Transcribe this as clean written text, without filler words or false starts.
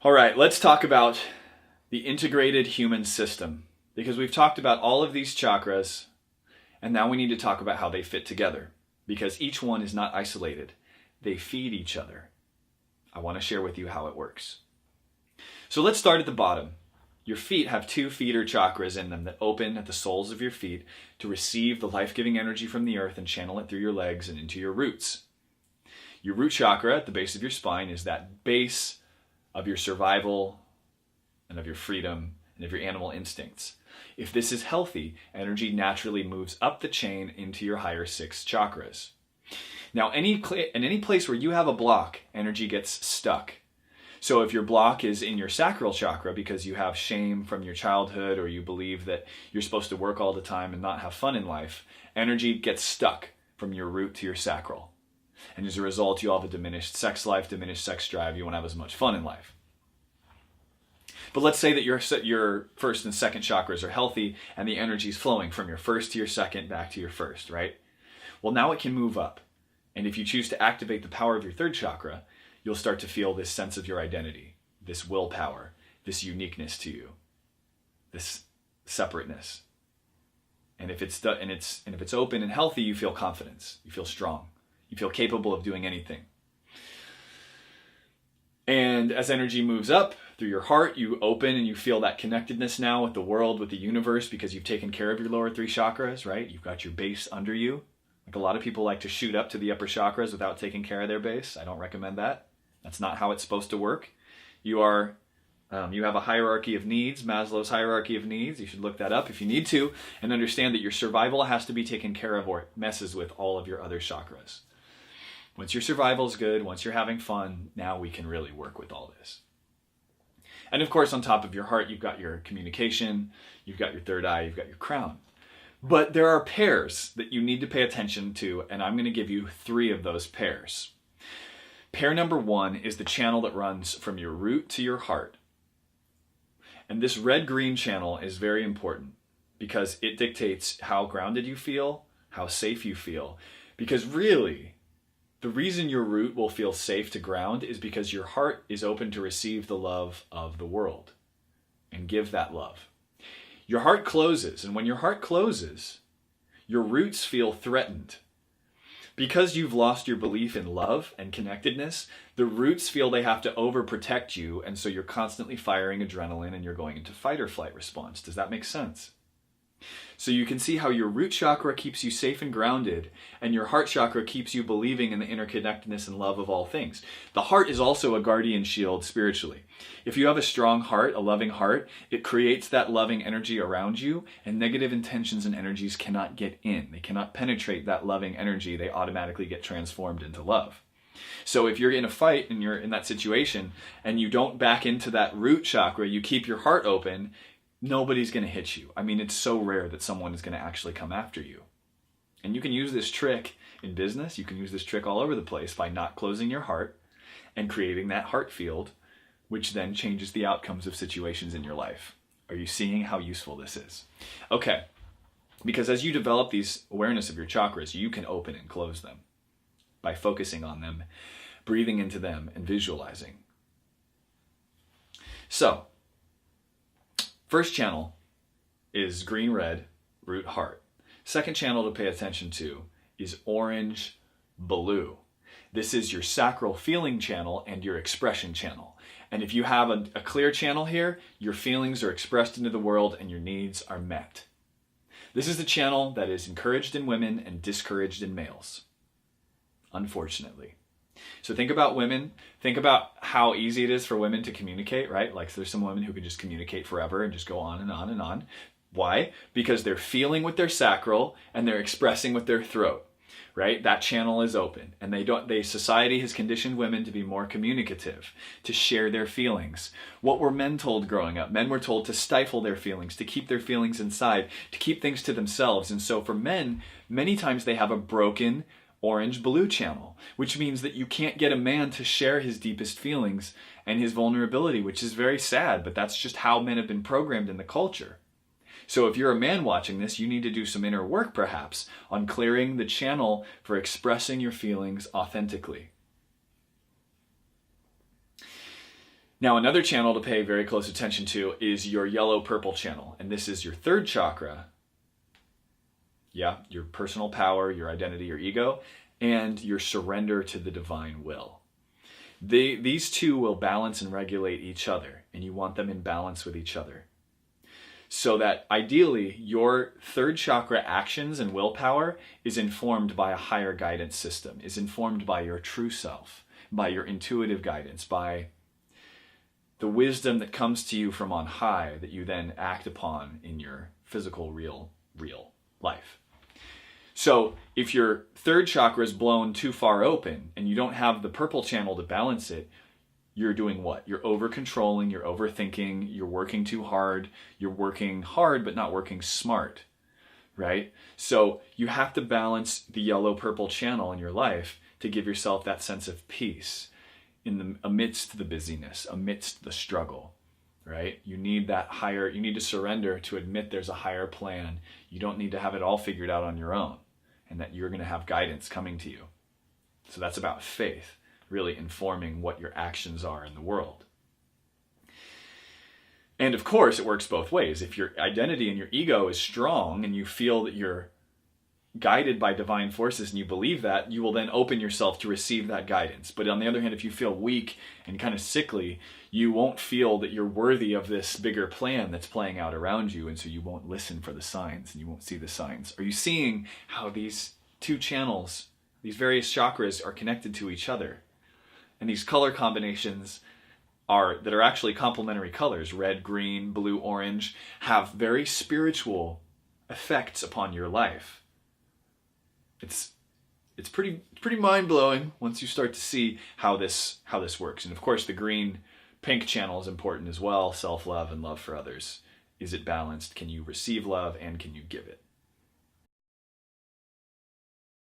All right, let's talk about the integrated human system, because we've talked about all of these chakras, and now we need to talk about how they fit together, because each one is not isolated. They feed each other. I want to share with you how it works. So let's start at the bottom. Your feet have 2 feeder chakras in them that open at the soles of your feet to receive the life-giving energy from the earth and channel it through your legs and into your roots. Your root chakra at the base of your spine is that base of your survival and of your freedom and of your animal instincts. If this is healthy, energy naturally moves up the chain into your higher 6 chakras. Now, in any place where you have a block, energy gets stuck. So if your block is in your sacral chakra because you have shame from your childhood, or you believe that you're supposed to work all the time and not have fun in life, energy gets stuck from your root to your sacral. And as a result, you'll have a diminished sex life, diminished sex drive. You won't have as much fun in life. But let's say that your first and second chakras are healthy and the energy is flowing from your first to your second back to your first, right? Well, now it can move up. And if you choose to activate the power of your third chakra, you'll start to feel this sense of your identity, this willpower, this uniqueness to you, this separateness. And if it's open and healthy, you feel confidence, you feel strong. You feel capable of doing anything. And as energy moves up through your heart, you open and you feel that connectedness now with the world, with the universe, because you've taken care of your lower 3 chakras, right? You've got your base under you. Like, a lot of people like to shoot up to the upper chakras without taking care of their base. I don't recommend that. That's not how it's supposed to work. You have a hierarchy of needs, Maslow's hierarchy of needs. You should look that up if you need to, and understand that your survival has to be taken care of or it messes with all of your other chakras. Once your survival is good, once you're having fun, now we can really work with all this. And of course, on top of your heart, you've got your communication, you've got your third eye, you've got your crown. But there are pairs that you need to pay attention to, and I'm going to give you 3 of those pairs. Pair number 1 is the channel that runs from your root to your heart. And this red-green channel is very important because it dictates how grounded you feel, how safe you feel. Because really, the reason your root will feel safe to ground is because your heart is open to receive the love of the world and give that love. Your heart closes, and when your heart closes, your roots feel threatened. Because you've lost your belief in love and connectedness, the roots feel they have to overprotect you, and so you're constantly firing adrenaline and you're going into fight or flight response. Does that make sense? So you can see how your root chakra keeps you safe and grounded, and your heart chakra keeps you believing in the interconnectedness and love of all things. The heart is also a guardian shield spiritually. If you have a strong heart, a loving heart, it creates that loving energy around you, and negative intentions and energies cannot get in. They cannot penetrate that loving energy. They automatically get transformed into love. So if you're in a fight and you're in that situation and you don't back into that root chakra, you keep your heart open, nobody's going to hit you. I mean, it's so rare that someone is going to actually come after you. And you can use this trick in business. You can use this trick all over the place by not closing your heart and creating that heart field, which then changes the outcomes of situations in your life. Are you seeing how useful this is? Okay, because as you develop these awareness of your chakras, you can open and close them by focusing on them, breathing into them, and visualizing. So, first channel is green-red, root heart. Second channel to pay attention to is orange-blue. This is your sacral feeling channel and your expression channel. And if you have a clear channel here, your feelings are expressed into the world and your needs are met. This is the channel that is encouraged in women and discouraged in males, unfortunately. So think about women. Think about how easy it is for women to communicate, right? Like, there's some women who can just communicate forever and just go on and on and on. Why? Because they're feeling with their sacral and they're expressing with their throat, right? That channel is open, and society has conditioned women to be more communicative, to share their feelings. What were men told growing up? Men were told to stifle their feelings, to keep their feelings inside, to keep things to themselves. And so for men, many times they have a broken orange-blue channel, which means that you can't get a man to share his deepest feelings and his vulnerability, which is very sad, but that's just how men have been programmed in the culture. So if you're a man watching this, you need to do some inner work perhaps on clearing the channel for expressing your feelings authentically. Now, another channel to pay very close attention to is your yellow-purple channel. And this is your third chakra. Yeah, your personal power, your identity, your ego, and your surrender to the divine will. These two will balance and regulate each other, and you want them in balance with each other. So that ideally, your third chakra actions and willpower is informed by a higher guidance system, is informed by your true self, by your intuitive guidance, by the wisdom that comes to you from on high that you then act upon in your physical, real life. So if your third chakra is blown too far open and you don't have the purple channel to balance it, you're doing what? You're over-controlling, you're overthinking, you're working too hard, you're working hard but not working smart, right? So you have to balance the yellow-purple channel in your life to give yourself that sense of peace amidst the busyness, amidst the struggle, right? You need that higher, you need to surrender to admit there's a higher plan. You don't need to have it all figured out on your own, and that you're going to have guidance coming to you. So that's about faith, really informing what your actions are in the world. And of course, it works both ways. If your identity and your ego is strong and you feel that you're guided by divine forces and you believe that, you will then open yourself to receive that guidance. But on the other hand, if you feel weak and kind of sickly, you won't feel that you're worthy of this bigger plan that's playing out around you, and so you won't listen for the signs and you won't see the signs. Are you seeing how these two channels, these various chakras, are connected to each other? And these color combinations that are actually complementary colors, red, green, blue, orange, have very spiritual effects upon your life. It's pretty mind-blowing once you start to see how this works. And of course, the green-pink channel is important as well. Self-love and love for others. Is it balanced? Can you receive love and can you give it?